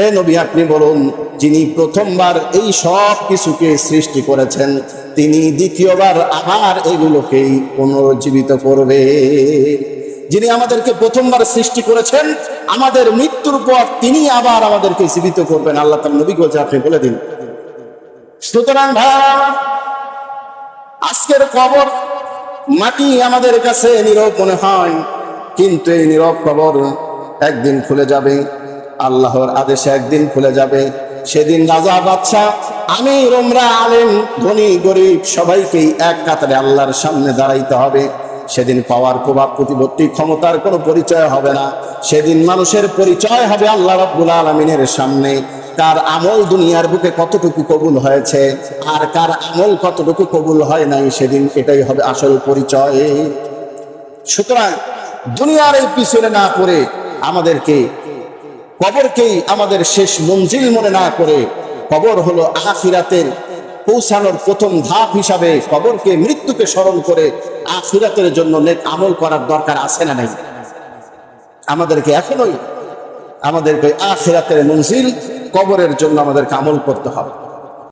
হে নবী, আপনি বলুন, যিনি প্রথমবার এই সব কিছুকে সৃষ্টি করেছেন, তিনি দ্বিতীয়বার আবার এগুলোকেই পুনরুজ্জীবিত করবে। যিনি আমাদেরকে প্রথমবার সৃষ্টি করেছেন, আমাদের মৃত্যুর পর তিনি আবার আমাদেরকে জীবিত করবেন। আল্লাহ তার নবী বলছে, আপনি বলে দিন। সুতরাং ভাই, আজকের কবর মাটি আমাদের কাছে নীরব মনে হয়, কিন্তু এই নীরব কবর একদিন খুলে যাবে। আল্লাহর আদেশে একদিন খুলে যাবে। সেদিন রাজা বাদশা, আমির ওমরা আলেম, ধনী গরিব সবাইকেই এক কাতারে আল্লাহর সামনে দাঁড়াইতে হবে। সেদিন পাওয়ার প্রভাব প্রতিপত্তি ক্ষমতার কোনো পরিচয় হবে না। সেদিন মানুষের পরিচয় হবে আল্লাহ রাব্বুল আলামিনের সামনে। কার আমল দুনিয়ার বুকে কতটুকু কবুল হয়েছে আর কার আমল কতটুকু কবুল হয় নাই, সেদিন এটাই হবে আসল পরিচয়। সুতরাং দুনিয়ার এই পিছনে না পড়ে আমাদেরকে কবরকেই আমাদের শেষ মঞ্জিল মনে না করে, কবর হলো আখিরাতের পৌঁছানোর প্রথম ধাপ হিসাবে কবরকে, মৃত্যুকে স্মরণ করে আখিরাতের জন্য নেক আমল করার দরকার আছে না নাই? আমাদেরকে এখনোই আমাদেরকে আখিরাতের মঞ্জিল কবরের জন্য আমাদেরকে আমল করতে হবে।